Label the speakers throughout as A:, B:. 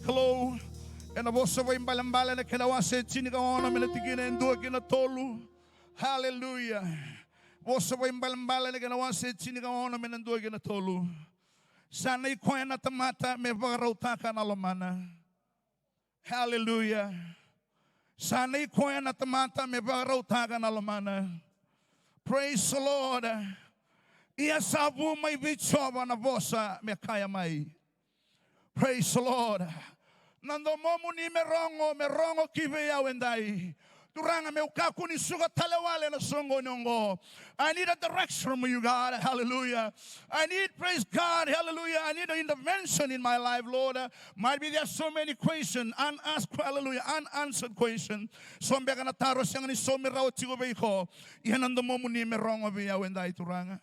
A: vakarau. And a vossa vai embalambala na kenawase chini ka ona menatigina endua kinatolu. Hallelujah. Vossa vai embalambala na kenawase chini ka ona menandua kinatolu. Sana koya na tamata me vakarau taka na lomana. Hallelujah. Sana koya na tamata me vakarau taka na lomana. Praise the Lord. Ia sabu mai bichova na vossa me kaya mai. Praise the Lord. Nando momu ni merongo kive ya wendai. Turanga me ukaku ni suga talewale na songo nyongo. I need a direction from you, God. Hallelujah. I need, praise God. Hallelujah. I need an intervention in my life, Lord. Might be there so many questions, unasked, hallelujah, unanswered questions. So mbega na taro siyang ni so miraw tigo beiko. Iyan nando momu ni merongo ya wendai turanga.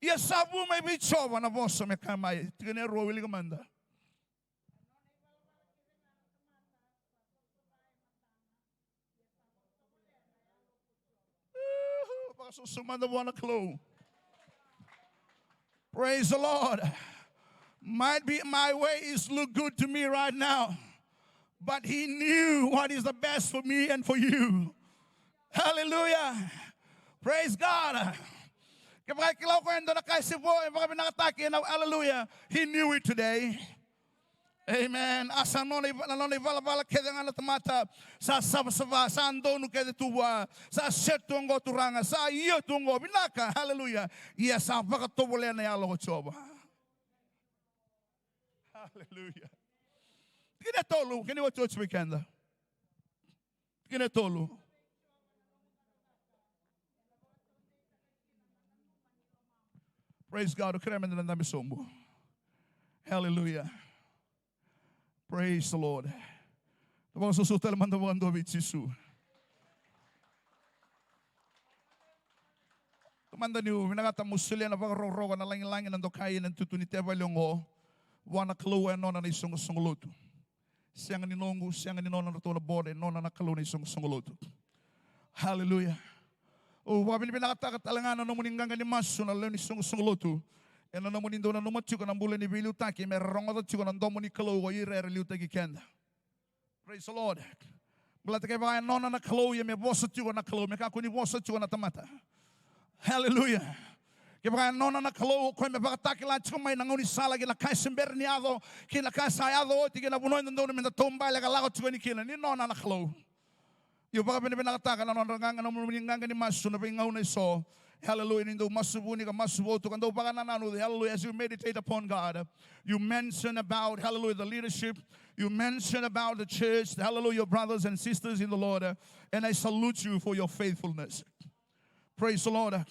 A: Ia sabu mai bichova na vossa me kamai. Tigane ro wili kamanda. So somebody want a clue. Praise the Lord. Might be my ways look good to me right now, but He knew what is the best for me and for you. Hallelujah. Praise God. Hallelujah. He knew it today. Amen. Asa noni vala kedenga na tamata sa sava sa andonu kede tuwa sa setungo turanga sa iyo tungo binaka. Hallelujah. Iya sa vakatobole na yalo choba. Hallelujah. Kine tolu kini wa church weekend. Kine tolu. Praise God. Ukrema na ndami sombo. Hallelujah. Praise the Lord. Vamos susutel mandando vitsisu. Tumanda niu vinagata musulia na vakarau na langin na dokai na tutunite valongo wana kalua nona na isong songolotu. Siang ni nongu siang ni nona na tola bode nona na kalua na isong songolotu. Hallelujah. Oh, wabili vinagata katalangana no muningang ni masu na leo ni isong songolotu. E non mo nindo na numatsuko ng bulan ni Bilu Taki, meron ko tsuko ng domo ni Kalo, o irere liu tagi kenda. Praise the Lord. Bulata kay baka nona na Kalo, me bosa tsuko na Kalo, me kako ni bosa tsuko na tamata. Hallelujah. Kaya baka nona na Kalo, kaya me baka takila tsuko may nanguni sala, kila kay simberniado, kila kay sayado, tigil na bunoy nando na tombay, lagalako tsuko ni kila, ni nona na Kalo. Yung baka pinapinakataka na nona nga na muningang ni Masu, na pingaw na iso, hallelujah. Hallelujah. As you meditate upon God, you mention about, hallelujah, the leadership. You mention about the church. Hallelujah, brothers and sisters in the Lord. And I salute you for your faithfulness. Praise the Lord.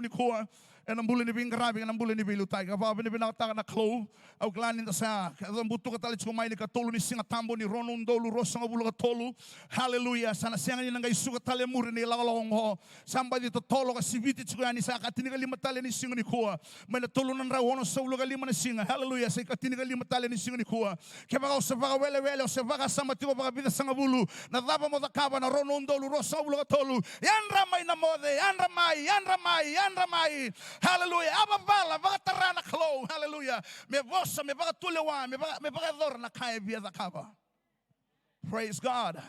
A: Hallelujah. And ang bulan ni Bing grabe, ang bulan ni Bilutay. Kapag binataka na Klo, ang klanin sa ang buto ka talit kumain ni Katolo ni Singatambo ni Ronon Dolo Rosa ng bulo Katolo. Hallelujah. Sana siya ngayon ngay suka tali muri ni lakalong ho. Somebody to tolo ka sibiti tsukaya ni sa katiniga lima tali ni singo ni Kuha. May natolo ng rawono sa ulo ka lima na singa. Hallelujah. Sa katiniga lima tali ni singo ni Kuha. Kaya baka sa baka wele o sa baka sama tigo baka bida sa ngabulo. Nadaba mo takaba na Ronon Dolo Rosa ng bulo Katolo. Yan ramay na mode. Yan ramay. Hallelujah. Ababala, vagatarana klo. Hallelujah. Me vosa, me vagatulewa, me vagador na kaya via the cover. Praise God.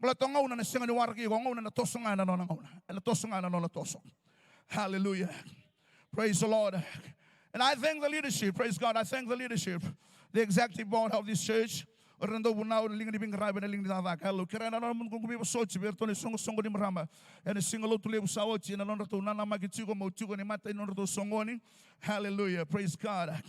A: Mula tongaw na singa ni wargi, ngaw na natosong na ngaw na. Natosong na natosong. Hallelujah. Praise the Lord. And I thank the leadership. Praise God. I thank the leadership. The executive board of this church. Orando bunau ling ni bing rabe na ling na vakalo kira na non kung kubi sochi berto ni songo ni marama and singolo tule usaochi na non to na magitsugo mo tsugo ni mata non to songoni. Hallelujah. Praise God.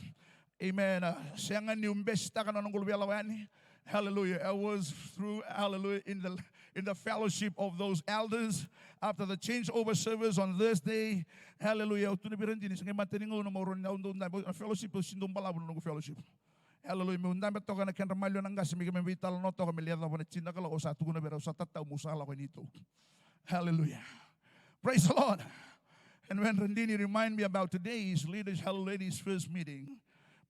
A: Amen. Sianga ni umbesta kana non gulbi alawani. Hallelujah. I was through, hallelujah, in the fellowship of those elders after the changeover service on Thursday. Hallelujah. Tu ni birandini sa matingo no moron na fellowship sindong balabo no fellowship. Hallelujah. Me undang beto kana ken ramalyo nang gas mi kami vital no to kami lihat na cinta kalau sa tugo na bera sa tataw musala ko nito. Hallelujah. Praise the Lord. And when Randini remind me about today's leaders, hallelujah, first meeting,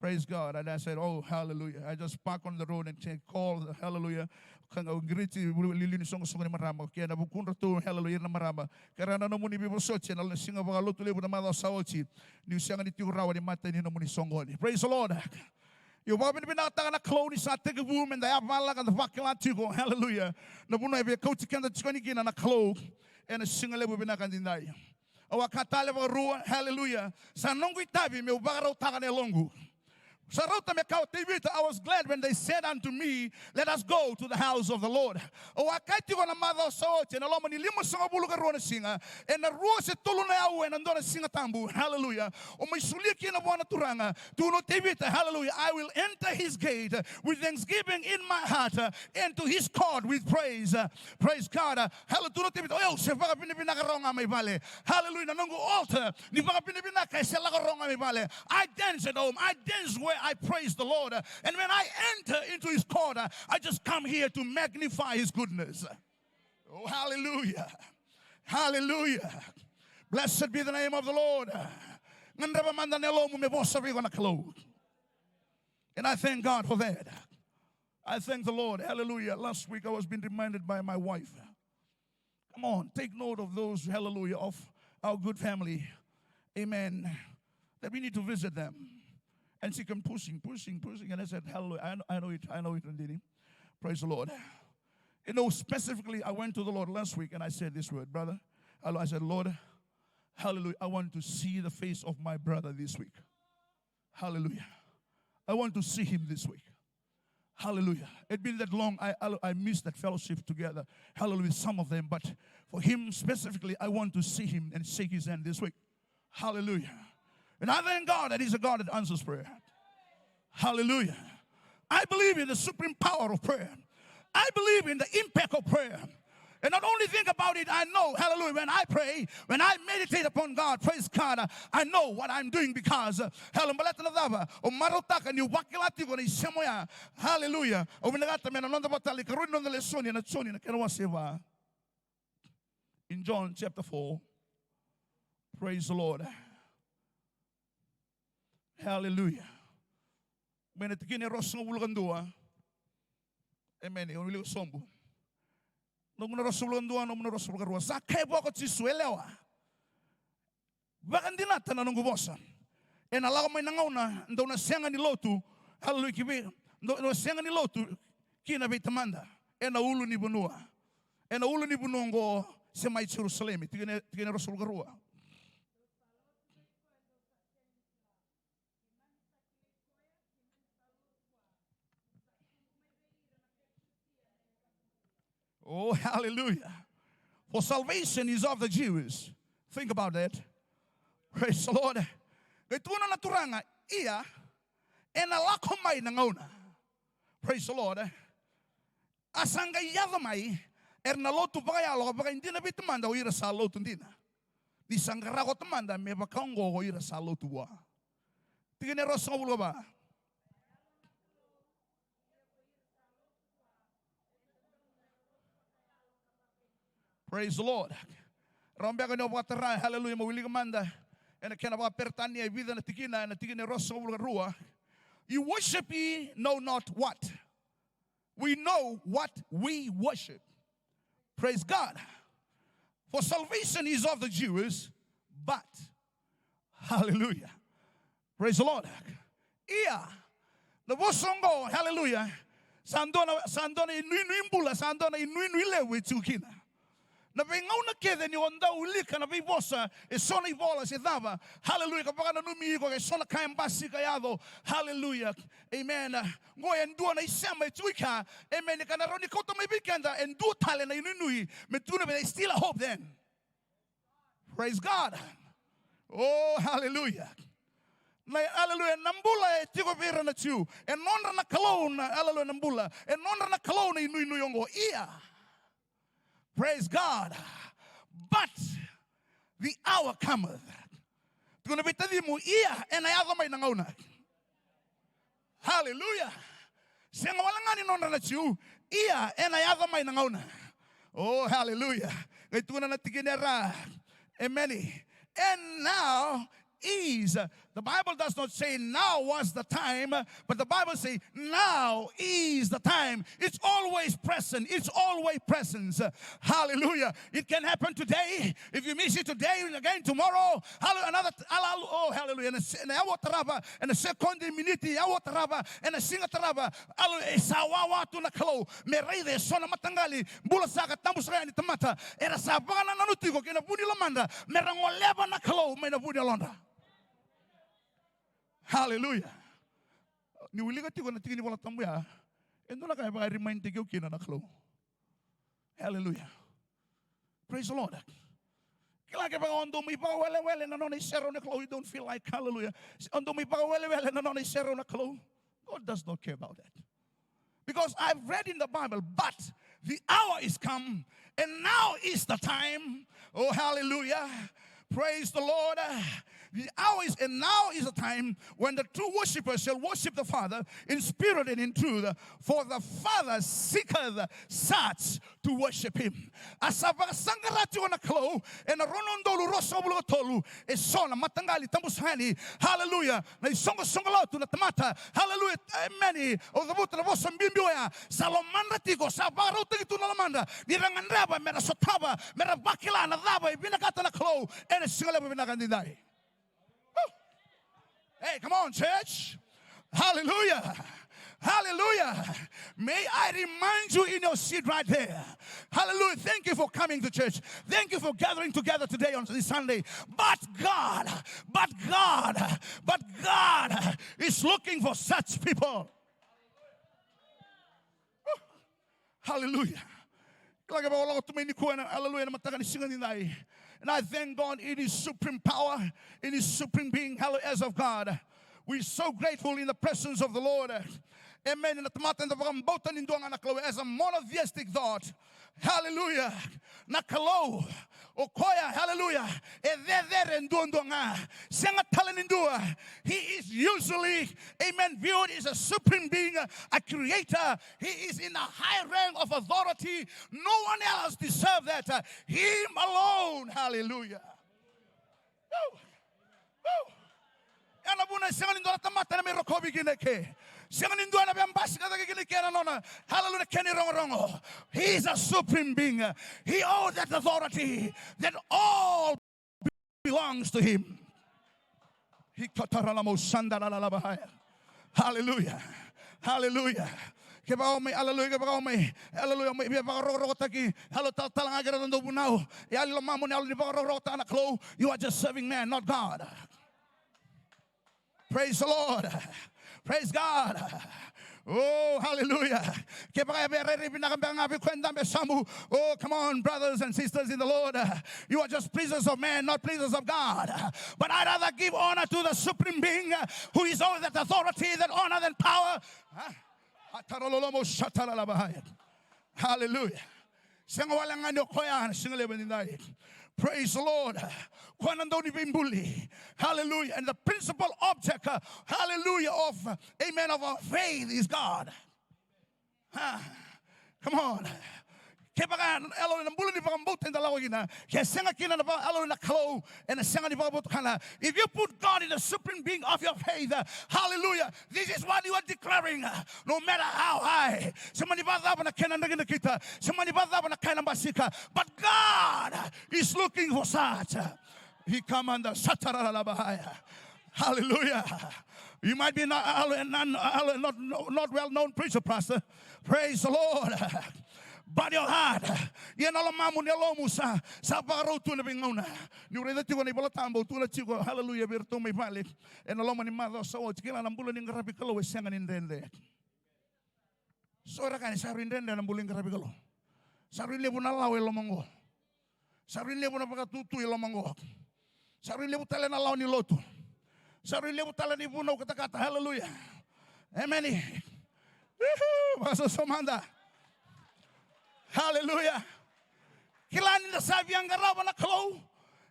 A: Praise God. And I said, oh, hallelujah. I just park on the road and call, hallelujah. Kanga griti lilini songo songo ni marama. Kaya na bukundra tu hallelujah na marama. Karana no muni bibo soche na singa baka lotu lebu na mada saochi. Ni usianga ni tiurawa ni mata ni no muni songo ni. Praise the Lord. Yo baba ni binatanga na clone sa take a woman da yavala ka the vakila tigo. Hallelujah. Na buno ebe kauti kanda chikoni kina na clone. And a single lebu binakandinai. O akatale ba rua. Hallelujah. Sa nongu itabi me ubagarau taka ne longu. I was glad when they said unto me, let us go to the house of the Lord. O akati ko na mother so and aloma ni limo sanga buluga rona singa and the rose tulu na yawe and andona singa tambu. Hallelujah. O may suliki na bona turanga. Do not tibita. Hallelujah. I will enter his gate with thanksgiving in my heart and to his court with praise. Praise God. Hallelujah. Do not tibita. Oh, se vaga pinipinaka ronga may vale. Hallelujah. Nanongo altar. Ni vaga pinipinaka se laga ronga may vale. I dance at home. I dance where I praise the Lord. And when I enter into his court, I just come here to magnify his goodness. Oh, hallelujah. Hallelujah. Blessed be the name of the Lord. And I thank God for that. I thank the Lord. Hallelujah. Last week I was being reminded by my wife. Come on, take note of those, hallelujah, of our good family. Amen. That we need to visit them. And she kept pushing. And I said, hallelujah, I know it, Ndini. Praise the Lord. You know, specifically, I went to the Lord last week and I said this word, brother. I said, Lord, hallelujah, I want to see the face of my brother this week. Hallelujah. I want to see him this week. Hallelujah. It's been that long, I missed that fellowship together. Hallelujah, some of them. But for him specifically, I want to see him and shake his hand this week. Hallelujah. And I thank God that he's a God that answers prayer. Hallelujah. I believe in the supreme power of prayer. I believe in the impact of prayer. And not only think about it, I know, hallelujah, when I pray, when I meditate upon God, praise God, I know what I'm doing because, hallelujah, in John chapter 4, praise the Lord. Hallelujah. When it begin rosong bulgandua, amen. Only sombo. No muna rosulgandua, no muna rosulgarua. Sakay po ako chisuelewa. Bakandina tanong gubosa. En alaga may nangauna, ndo na siyang ni lotu. Hallelujah kibi. Ndo siyang ni lotu kina tamanda. En ulo ni bunua. En ulo ni bunongo sa may Jerusalem. Tigene rosulgarua. Oh, hallelujah. For salvation is of the Jews. Think about that. Praise the Lord. Gaituna naturanga iya enalakomay nangauna. Praise the Lord. Asanga yadamay ernalotu bagayalo bagay hindi na bitamanda o ira sa lotu ndina. Di sangarako tamanda me bakango o ira sa lotu wa. Tigene rosong ulo ba? Praise the Lord. Rambiaga no watera, hallelujah, mawili kamanda. And kena ba pertania vida na tikina rosso rua. You worship ye know not what. We know what we worship. Praise God. For salvation is of the Jews, but hallelujah. Praise the Lord. Iya. The bosongo, hallelujah. Sandona inuimbula, sandona inuilewe chukina. Na vengaw na kede ni onda ulika na vibosa e sona ibola se dava. Hallelujah. Kapag nanumigo e sona kayambasi kayado. Hallelujah. Amen. Ngoy endua na isema etuika. Amen. Kanaroni koto may bikenda endu tale na inunui. Metuna but there's still a hope then. Praise God. Oh, hallelujah. Hallelujah. Nambula e tigo vera na tiu. E nonra na kalona. Hallelujah. Nambula. E nonra na kalona inui yongo. Ia. Praise God. But the hour cometh. Hallelujah. Oh, hallelujah. Amen. And now is the Bible does not say now was the time, but the Bible says now is the time. It's always present. It's always presence. Hallelujah. It can happen today. If you miss it today, again tomorrow. Hallelujah. Oh, hallelujah. And a second minute, and a singa taraba. Hallelujah. Sawawa to nakalo. Meride sona matangali. Bulasaka tambusra ni tamata. Era sabana nanutigo kina budi lomanda. Merangoleba nakalo mena budi londa. Hallelujah. Ni uliga tigo na tingini wala tambuya. Endo na kaya ba remind tigo kina nakalo. Hallelujah. Praise the Lord. You don't feel like hallelujah. God does not care about that. Because I've read in the Bible, but the hour is come, and now is the time. Oh, hallelujah. Praise the Lord. The hour is, and now is the time when the true worshipers shall worship the Father in spirit and in truth. For the Father seeketh such to worship him. Asaba sangarati wana klo and ronondolu rosobulu tolu esona matangali tambusani. Hallelujah. Na isongo songolatu na tamata. Hallelujah. Many of the buta vosa mbimbiwa salomanda tigo sabaro tigitu na lamanda. Niranganraba mera sotaba mera bakila na daba ibinakata na klo and singale binakandidai. Hey, come on, church. Hallelujah. Hallelujah. May I remind you in your seat right there. Hallelujah. Thank you for coming to church. Thank you for gathering together today on this Sunday. But God is looking for such people. Hallelujah. And I thank God in his supreme power, in his supreme being, hallelujah, as of God. We're so grateful in the presence of the Lord. Amen. As a monotheistic thought, hallelujah. Nakalo, o koya, hallelujah. He is usually, amen, viewed as a supreme being, a creator. He is in a high rank of authority. No one else deserves that. Him alone, hallelujah. He is a supreme being. He owes that authority that all belongs to him. Hallelujah. Hallelujah. You are just serving man, not God. Praise the Lord. Praise God. Oh, hallelujah. Oh, come on, brothers and sisters in the Lord. You are just pleasers of man, not pleasers of God. But I'd rather give honor to the supreme being who is always that authority, that honor, that power. Hallelujah. Praise the Lord. Hallelujah. And the principal object, hallelujah, of, amen, of our faith is God. Come on. If you put God in the supreme being of your faith, hallelujah, this is what you are declaring. No matter how high, but God is looking for such. He commanded. Hallelujah. You might be not well-known preacher, pastor. Praise the Lord. But your heart, hallelujah, and the Lomani mother so it's killing and bullying Rabicolo is singing in there. So I can say in there and bullying Rabicolo. Sarin Lebunala Lomongo. Sarin Lebunabatu Lomongo. Sarin Lebutal and Alani Lotu. Sarin Lebutal and Ibuno Katakata. Hallelujah. Amen. Was a Somanda. Hallelujah. Kilani the Savianga Ravana Klo.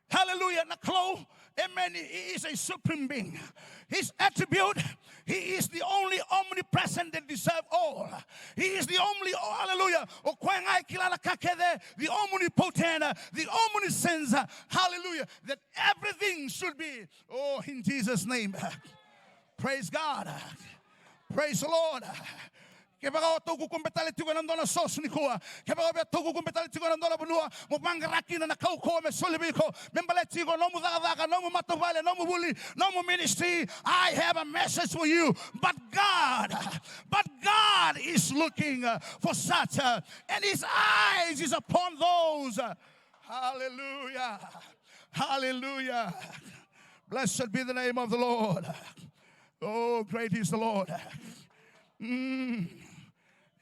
A: Hallelujah. Naklo. Amen. He is a supreme being. His attribute, he is the only omnipresent that deserves all. He is the only, oh, hallelujah, the omnipotent, the omniscience, hallelujah, that everything should be, oh, in Jesus' name. Praise God. Praise the Lord. Kebaka toku kumpetali tigo nandona sos nikoa. Kebaka toku kumpetali tigo nandona bunua. Mubanga rakina na kauko me solibiko. Membale tigo no mudaka no matovale no mubuli no ministry. I have a message for you. But God is looking for such, and His eyes is upon those. Hallelujah, hallelujah. Blessed be the name of the Lord. Oh, great is the Lord.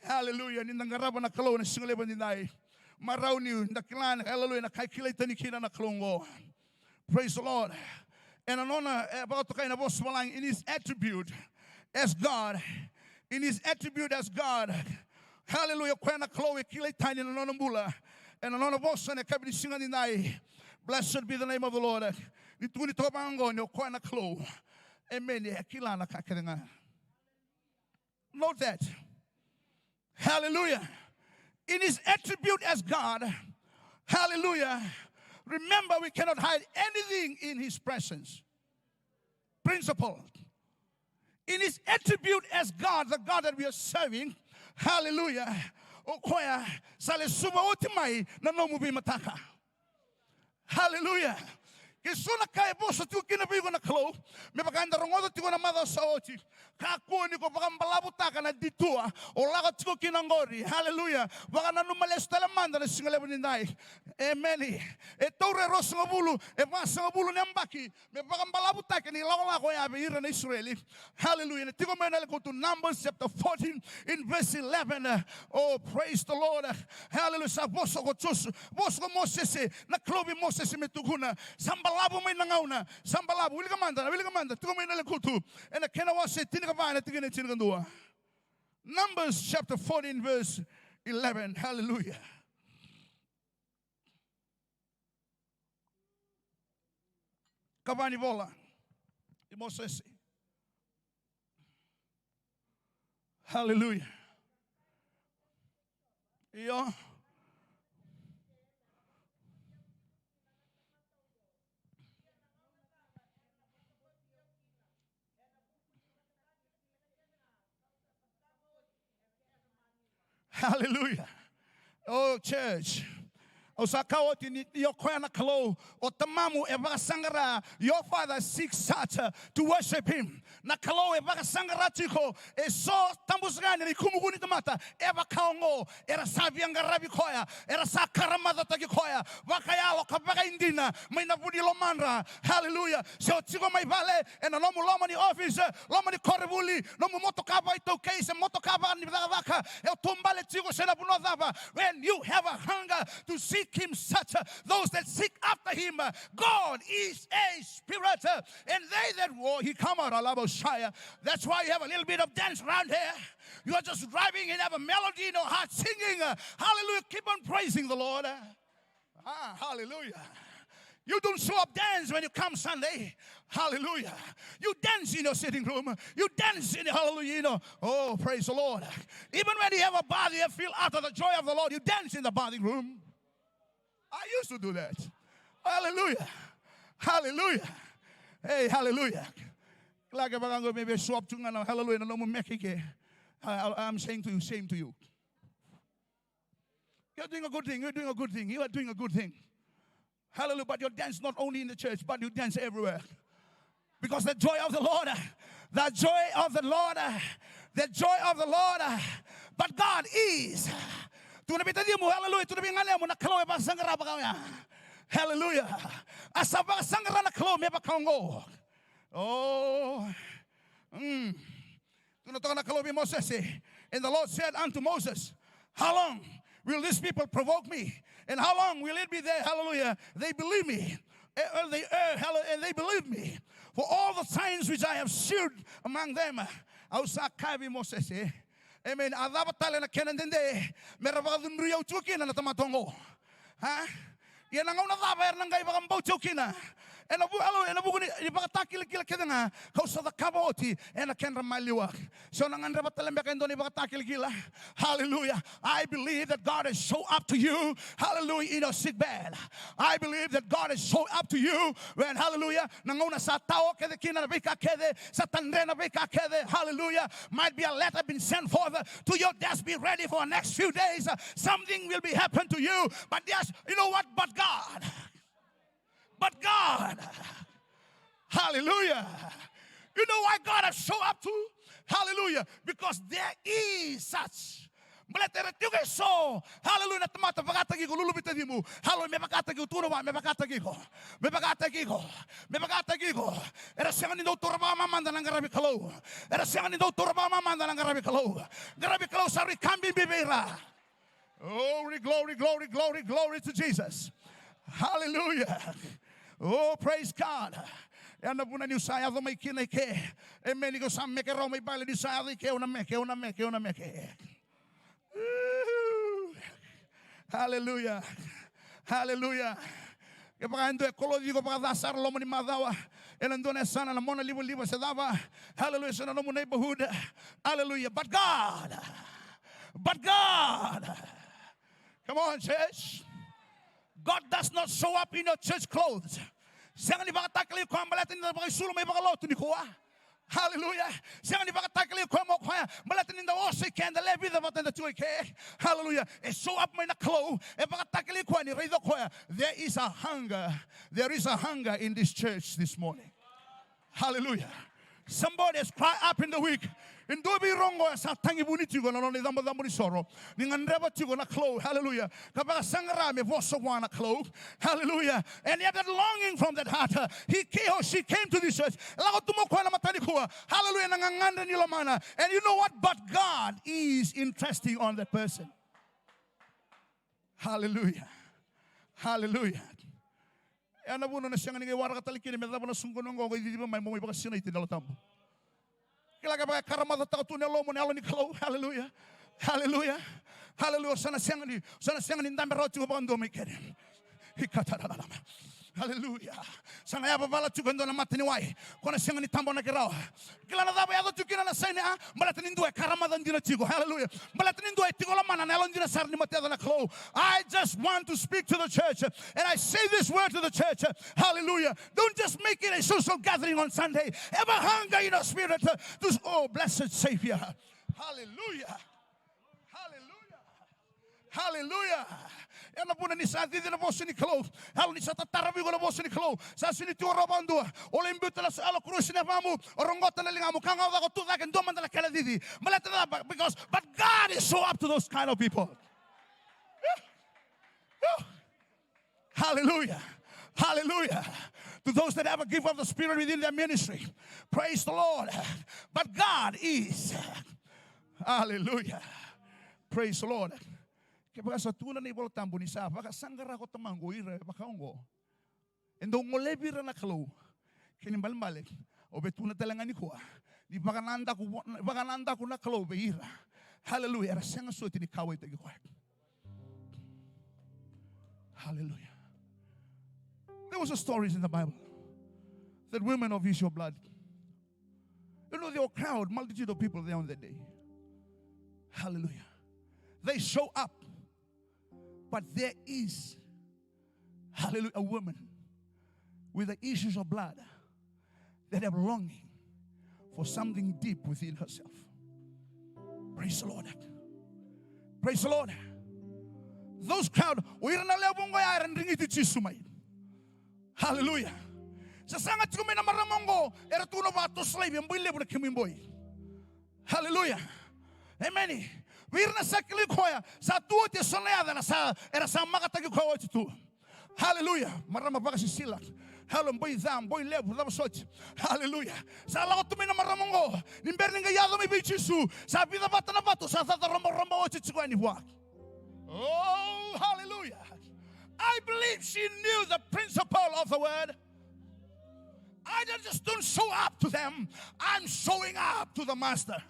A: Hallelujah. Ninangaraba na kalo na singaleba ninay. Maraw ni nakilan. Hallelujah. Nakaikilay tanikina na kalongo. Praise the Lord. And anona about to kind of boss malang in His attribute as God. In His attribute as God. Hallelujah. Kwa na kalo kilay tani na nonambula. And anona boss na kabini singa ninay. Blessed be the name of the Lord. Nituni to bango ni kwa na kalo. Amen. Kilana kakaringa. Note that. Hallelujah. In His attribute as God, hallelujah. Remember, we cannot hide anything in His presence. Principle. In His attribute as God, the God that we are serving, hallelujah. Koya, sale suba otimai na no mubi mataka. Hallelujah. Kisuna kaya bosa tu kinabigo na klo, me baganda rongodo tigo na mada sa oti. Kakuha ni ko bakambalabu taka na ditua, o laga tigo kinangori. Hallelujah. Baka na numales talamanda na singalebo ni nai. Amen. E tore rosa ngabulu, e basa ngabulu ni ambaki. Me bakambalabu taka ni lawa ko yabe ira na Israeli. Hallelujah. Na tigo may naliko to Numbers chapter 14 in verse 11. Oh, praise the Lord. Hallelujah. Sa boso ko chus, boso ko Moses na klobi Moses me tuguna. Sambalabu may nangauna. Sambalabu. Wili kamanda. Tigo may naliko to. And the kenawa se Numbers chapter 14 verse 11. Hallelujah. Kabani bola. Moses. Hallelujah. Yeah. Hallelujah. Oh, church. Osakawoti ni yokoya na kalo otamamu eva sangara. Your father seeks such to worship him. Na kalo eva sangara tiko eso tambusgani ni kumuguni tamata eva kaongo era saviangarabi koya era sakaramada taki koya wakayalo kabaga indina may nabudi lomana. Hallelujah. So tiko may vale and no mu lomani office lomani koribuli no mu motokaba ito case motokaba ni vaka el tumbale tiko sena bunodava. When you have a hunger to seek Him, such those that seek after Him, God is a spirit, and they that war, He come out alaboshaya. That's why you have a little bit of dance around here. You are just driving and have a melody in your heart, singing. Hallelujah! Keep on praising the Lord. Hallelujah! You don't show up dance when you come Sunday. Hallelujah. You dance in your sitting room. You dance in the hallelujah. You know. Oh, praise the Lord. Even when you have a body, you feel out of the joy of the Lord. You dance in the bathing room. I used to do that. Hallelujah. Hallelujah. Hey, hallelujah. Maybe show up to hallelujah. I'm saying to you, same to you. You're doing a good thing. You're doing a good thing. You are doing a good thing. Hallelujah. But you dance not only in the church, but you dance everywhere. Because the joy of the Lord, the joy of the Lord, the joy of the Lord, but God is. Hallelujah. Hallelujah. Oh. And the Lord said unto Moses, how long will these people provoke me? And how long will it be there? Hallelujah. They believe me. And they believe me. For all the signs which I have shewed among them. Moses. Amen. Adabatale na kenandende. Meravadun riyaw chukina na tamatongo. Ha? Yan ang una daber nang gay bakang bau chukina. And abu ni pakatakil kila kida nga kausa the kaboti and a kendra maliwak. So nangandra batalembe kendo ni pakatakil kila. Hallelujah. I believe that God is so up to you. Hallelujah. In a sick bed. I believe that God is so up to you when hallelujah. Nanguna sa tao kede kina bika kede sa tandrena bika kede. Hallelujah. Might be a letter been sent forth to your desk. Be ready for the next few days. Something will be happen to you. But yes, you know what? But God. But God. Hallelujah. You know why God has shown up to? Hallelujah. Because there is such. So, hallelujah, tamata pakatagi ko lulupit mo. Hallelujah, me pakatagi utunawa, me pakatagi ko. Era siya ni Dr. Mamanda ng garabi kalo. Era siya ni Dr. Mamanda ng garabi kalo. Garabi kalo sa rikambi bibera. Glory to Jesus. Hallelujah. Oh, praise God. Yan po na niyo saya may kineke. Amen. Ikaw sa meke raw may bali ni saya ke una meke. Hallelujah. Kapag ando ekologi ko pag dasar lo ni madawa. Elando na sana na mona libo sa dava. Hallelujah. Sana no mo neighborhood. Hallelujah. But God. Come on, church. God does not show up in your church clothes. Siya ni bakatakli ko ang balatin na bakisulo may bakaloto ni kuwa. Hallelujah. Siya ni bakatakli ko mo kuya balatin na osi kenda lebi da batin da tuwe ke. Hallelujah. E show up may naklo. E bakatakli ko ni reido kuya. There is a hunger in this church this morning. Hallelujah. Somebody has cried up in the week. In do be wrong sa tangi buniti ko na no ni damo ni soro. Ni ngandreba ti ko na clo. Hallelujah. Kapag sangara me voso na clo. Hallelujah. And yet that longing from that heart, she came to this church. Lago tumoko na matani ko. Hallelujah. Nanganganda ni lomana. And you know what? But God is interesting on that person. Hallelujah. Ana buno na siya nga wara katalikin me dabo na sungkono ngo di ba may mo iba kasi na itinalo tambo. Kila kapag karamata ta tu nelo mo nelo ni klo. Hallelujah. Sana siya ni ndambe roti ko bando me kere. Hikatarala. Hallelujah. Sana ya babala tukando na matini wai. Kona siya ni tambo na kirao. Kila na dabo yato tukina na sana malatin ndo e karamata ndina tigo. Hallelujah. Malatin ndo e tigo lomana na ndina sar ni mateda na klo. I just want to speak to the church and I say this word to the church. Hallelujah. Don't just make it a social gathering on Sunday. Ever hunger in your spirit to blessed Savior. Hallelujah. Yana po na ni sa dito na po ni Klo. Halo ni sa tatarabi ko na po ni Klo. Sa sinitiwa rabando. Ola imbuto na sa alo krus na famu. Orongota na lingamu. Kangaw da ko tu daken doman da kala didi. Malata na because but God is so up to those kind of people. Hallelujah. To those that ever give up the spirit within their ministry. Praise the Lord. But God is. Hallelujah. Praise the Lord. Kaya sa tuna ni bolo tambo ni sa baka sanggara ko tamango ire baka ongo. Endo ngolebira na kalo. Kinimbal malik. O betuna talaga ni kuha. Di baka nanda ko na kalo beira. Hallelujah. Rasanga suoti ni kaway tagi kuha. Hallelujah. There was a stories in the Bible that women of issue of blood. You know, there were a crowd, multitude of people there on that day. Hallelujah. They show up. But there is, hallelujah, a woman with the issues of blood that have longing for something deep within herself. Praise the Lord. Praise the Lord. Those crowd, hallelujah. Sa sangat kumi na maramongo, era tuno ba to slave yung bile mo na kimimboy. Hallelujah. Amen. Wir na sakli koya sa tuot ya sonleada na sa era sa makatagi ko tu. Hallelujah. Marama pa kasi sila. Hallelujah. Boy zam, boy lebu, dama sot. Hallelujah. Sa lagot tumi na maramongo, nimber nga yado mi bichisu. Sa vida bata na bato sa tata rombo o chichiko ni buak. Oh, hallelujah. I believe she knew the principle of the word. I just don't show up to them. I'm showing up to the master.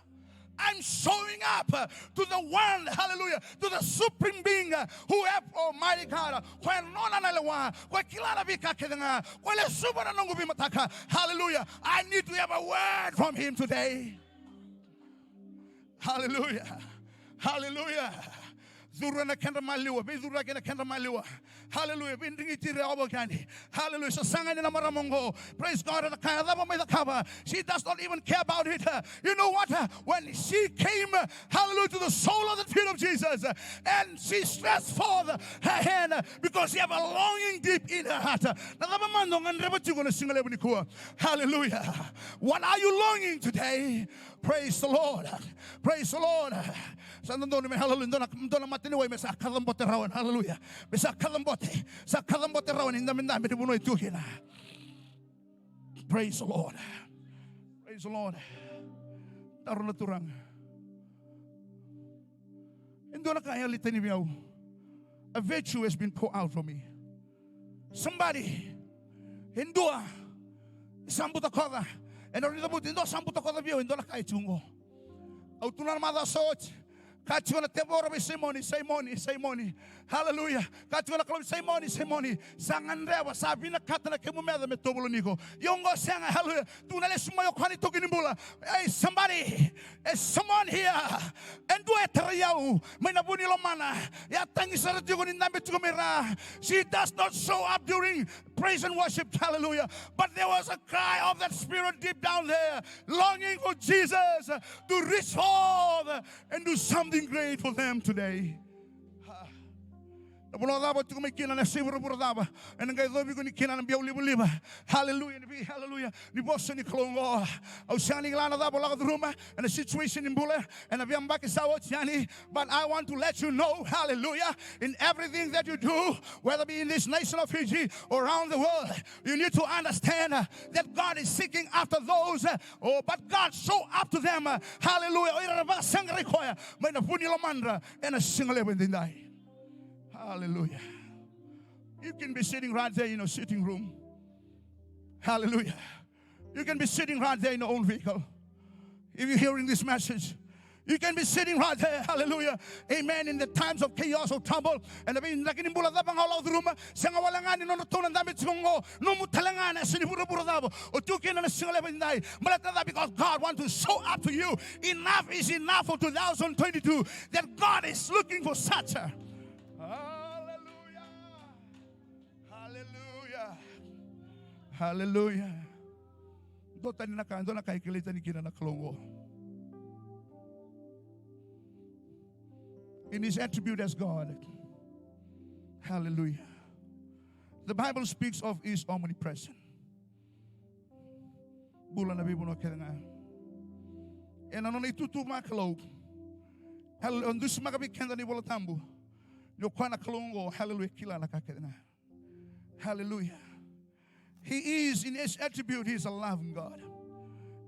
A: I'm showing up to the one, hallelujah, to the supreme being who have Almighty God. Hallelujah. I need to have a word from him today. Hallelujah. Hallelujah. Zurana kenda maliwa, be zurana kenda maliwa. Hallelujah. Bindingi tiri abogani. Hallelujah. So sanga ni namara mongo. Praise God. She does not even care about it. You know what? When she came, hallelujah, to the sole of the feet of Jesus, and she stretched forth her hand because she have a longing deep in her heart. Hallelujah. What are you longing today? Praise the Lord. Praise the Lord. Hallelujah. Praise the Lord. Praise the Lord. A virtue has been poured out from me. Somebody endure sambuta koda and indo sambuta koda view indo kai tungo. Autunan mother sort. Kachuna tebora be simoni. Hallelujah. Kachuna club simoni. Sanganrewa sabina katana kemumeda metobulonico. Yongo sang hallelujah. Tunale sumayo kwani tokinimbula. Hey, somebody, someone here. And do it yau. Menabuni lomana. Ya tangisara tugoni nambe tukumira. She does not show up during praise and worship. Hallelujah. But there was a cry of that spirit deep down there, longing for Jesus to reach forth and do something great for them today. Hallelujah. Hallelujah. And the situation in Bula and but I want to let you know, hallelujah, in everything that you do, whether be in this nation of Fiji or around the world, you need to understand that God is seeking after those, but God show up to them. Hallelujah. Hallelujah. You can be sitting right there in your sitting room. Hallelujah. You can be sitting right there in your own vehicle. If you're hearing this message, you can be sitting right there, hallelujah, amen, in the times of chaos or trouble. And the being like in Bula all the room, Sangawalangan no Ton and Damitsungo, no Mutalangan, Siniburabo, or Tukin and a single night. But because God wants to show up to you. Enough is enough for 2022. That God is looking for such a hallelujah. Hallelujah. Hallelujah. In his attribute as God. Hallelujah. The Bible speaks of his omnipresent. And on itu makalo. Hallelujah. On this magabi kendani wolatambu. Hallelujah. He is in his attribute, he is a loving God.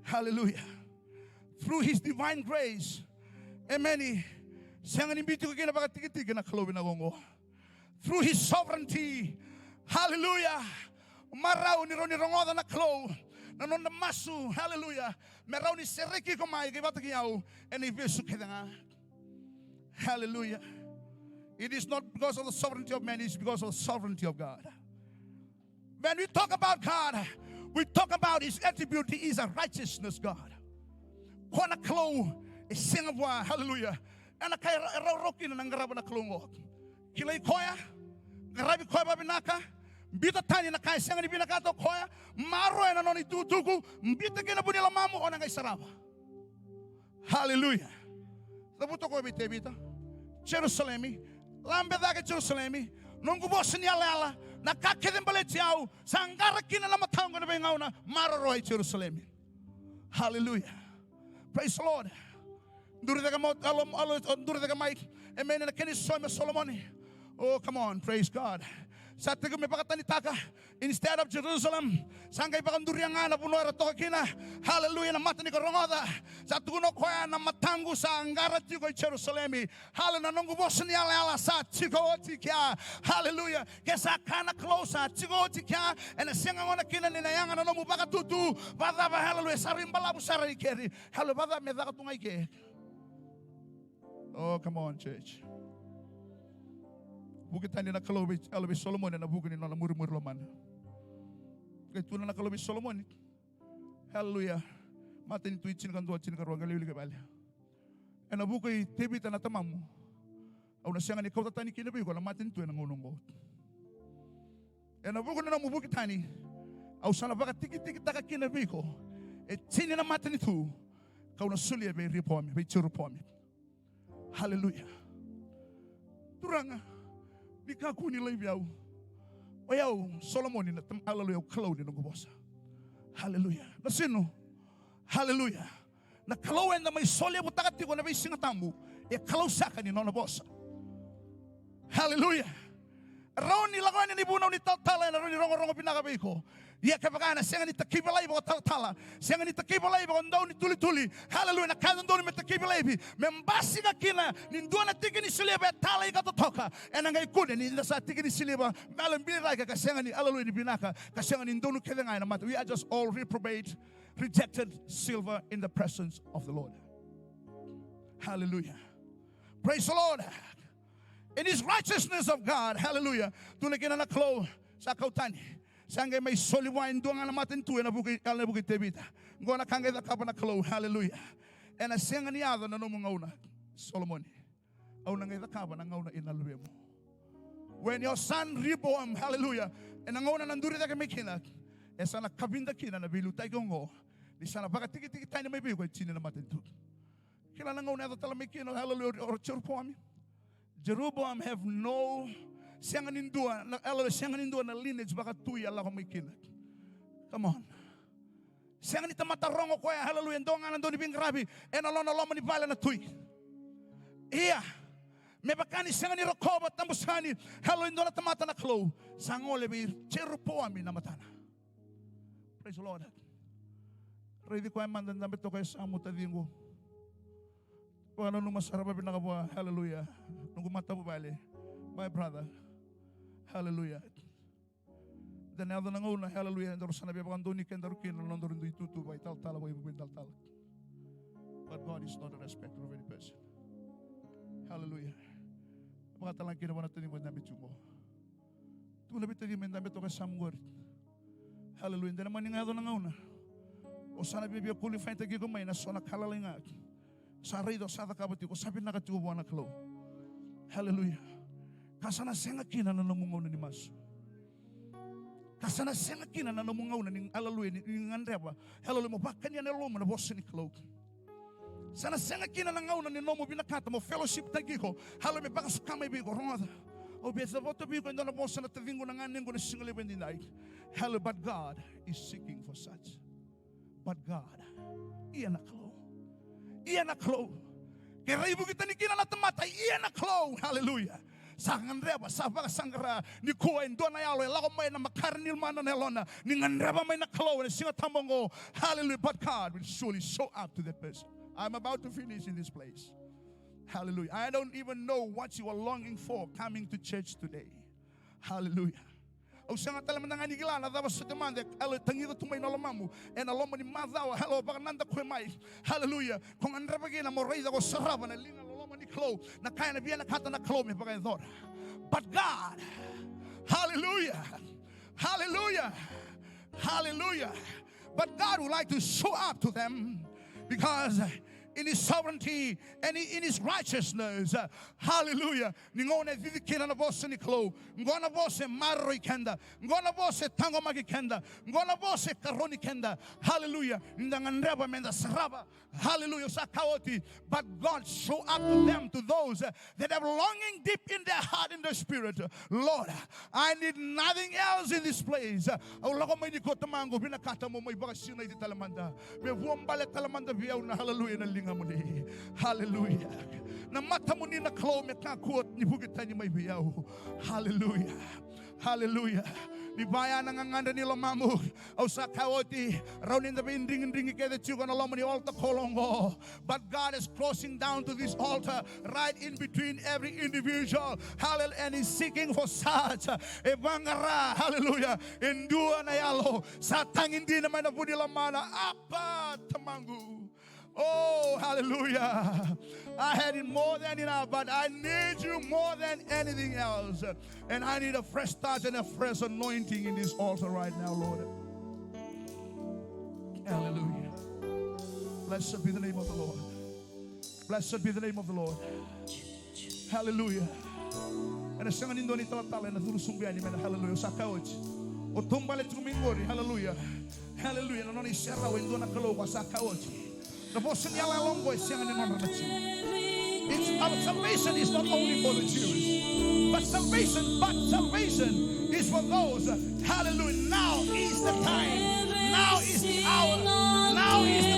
A: Hallelujah. Through his divine grace, amen. Through his sovereignty, hallelujah. Hallelujah. Hallelujah. It is not because of the sovereignty of man, it is because of the sovereignty of God. When we talk about God, we talk about his attribute. He is a righteousness God. Hallelujah. And a rokin and Garabana Klungo. Kilay koya, Garabi koya babinaka, Bita tani na kai sangani binakato koya, Maro and only tuku, Bita Genabunila Mamu on a Gaisarava. Hallelujah. The Butoko Bita, Jerusalem, Lambedaga Jerusalem, Nungubosiniala, Nakakidin Baletiao, Sangarakin and Lamatanga Bengauna, Maro Jerusalem. Hallelujah. Praise the Lord. Oh, come on, praise God. Instead of Jerusalem, hallelujah, hallelujah, hallelujah. Oh, come on, church. Bukit tani na kalobi alobi Solomon na bukit ni na murmur lomana. Kaya tuna na kalobi Solomon. Hallelujah. Matin tu icin kan tuacin kan ruang galili kebal. Ena bukit tebi tanah tamamu. Au na siang ni kau tatani kina bi ko na matin tu na ngunung ko. Ena bukit na bukit tani. Au sana baka tiki taka kina bi ko. E tini na matin itu. Kau na sulia be ripoami, be churupoami. Hallelujah. Turanga. Bika kuni lebiau. Oyau Solomon ni tam hallelujah kalau ni nunggu bosa. Hallelujah. Nasino. Hallelujah. Na kalau enda may solia butakati ko na may singatambu. E kalau saka ni nona bosa. Hallelujah. Raon ni lakuan ni bunaw ni tala na ron ni rongo pinakabi ko. Ia kapagana siang ni takibalay mo tala. Siang ni takibalay mo ndaw ni tuli. Hallelujah. Na kada ndaw ni takibalay bi. Membasi ka kina ni ndua na tiki ni sileba tala ika totoka. Ena ngai kude ni nasa tiki ni sileba malam bilay ka siang ni hallelujah ni binaka. Ka siang ni ndaw ni keda ngai na mata. We are just all reprobate, rejected silver in the presence of the Lord. Hallelujah. Praise the Lord. In His righteousness of God, hallelujah. Tunakina na klo sa kautani. Sangay may soliwain doon nga namatin tuwi na bukit tebita. Ngona kangay da kapa na klo, hallelujah. And asiyang niyado na nung mga una, Solomon. Au nangay da kapa na ngauna inaluwe mo. When your son reborn, hallelujah. And ang una nanduri da kami kinat. E sana kabinda kina na bilutay gongo. Di sana baka tiki tayo na may bigo at sinin namatin tu. Kila na ngauna da talamay kina, hallelujah, or churpoami. Jeroboam have no siang nindua na lineage baka tuya Allah ko may kinat. Come on. Siang ni tamata rongo koya hallelujah ndo nga nando ni bingrabi en alon ni bala na tuy. Iya. Me bakani siang ni rokoba tambusani hallelujah ndo na tamata na klo. Sangole bi Jeroboam na matana. Praise the Lord. Ready ko ay mandan na beto kay sa mutadingo. Paano nung masarap pinakabuha, hallelujah. Nung kumata mo bali, my brother, hallelujah. Dan ada nang una, hallelujah. Ndoro sana biya bakang doni kenda rukin, ndoro ndo itutu by tal way bubin tal. But God is not a respecter of any person. Hallelujah. Mga talang kinawa natin yung namin chungo. Tuna bita di men namin to kasamgor. Hallelujah. Dan naman yung ado nang una. O sana biya qualify tagi ko may nasona kalalinga. Saray do sa takabati ko sabi nakatubo na klo. Hallelujah. Kasana senga kina na namungaw na ni Mas. Kasana senga kina na namungaw na ning hallelujah ni ngandreba. Hallelujah mo bakanya na lomo na boss ni klo. Sana senga kina na ngaw na ni nomo binakata mo fellowship tagi ko. Hallelujah baka sukamay bi ko ronga. O besa voto bi ko ndo na boss na tavingo na nganing ko na single event night. Hallelujah, but God is seeking for such. But God, iyan na klo. Iyan na klo. Kaya ibu kita ni kina na tamata, iyan na klo. Hallelujah. Sanganreba, sabaka sangara, ni koya, ndo na yalo, lako may na makarnil mana nelona, ni nganreba may na klo, ni singa tambongo. Hallelujah. But God will surely show up to that person. I'm about to finish in this place. Hallelujah. I don't even know what you are longing for coming to church today. Hallelujah. O siya nga talaman nga nigila na dapat sa demanda alo tangiro tumay na lamamu and aloma ni madawa hello baka nanda ko mai hallelujah kung andra bagi na mo reida ko saraba na linga loma ni klo na kaya na biya na kata na klo mi baka dor but God hallelujah hallelujah hallelujah but God would like to show up to them because in His sovereignty and in His righteousness. Hallelujah. Ningone vivikina na bose ni klo. Ngona bose marro ikenda. Ngona bose tango magikenda. Ngona bose karoni kenda. Hallelujah. Ndangandreba menda saraba. Hallelujah. Sakawoti. But God show up to them, to those that have longing deep in their heart, in their spirit. Lord, I need nothing else in this place. Lako may nikotamango binakata mo may baka sinay di talamanda. May buwambale talamanda biyaw na hallelujah na hallelujah. Na mata mo ni na klo me kakuot ni bugitan ni may biyaw. Hallelujah. Hallelujah. Ni baya nanganganda ni lamamu. O sa kawoti. Round in the binding kaya that you're gonna lomani altar kolongo. But God is closing down to this altar right in between every individual. Hallelujah. And He's seeking for such. Ebangara. Hallelujah. Indua na yalo. Sa tangindi naman na budi lamana. Apa tamangu. Oh, Hallelujah. I had it more than enough, but I need you more than anything else. And I need a fresh start and a fresh anointing in this altar right now, Lord. Hallelujah. Blessed be the name of the Lord. Blessed be the name of the Lord. Hallelujah. And the singing in the Nitala and the Sumbiani, hallelujah. Sakaoch. O tumbale tumingori, hallelujah. Hallelujah. No ni serra o indona kalo wa sakaoch. The person yala longo is singing in one of the It's our salvation is not only for the Jews, but salvation is for those. Hallelujah. Now is the time. Now is the hour. Now is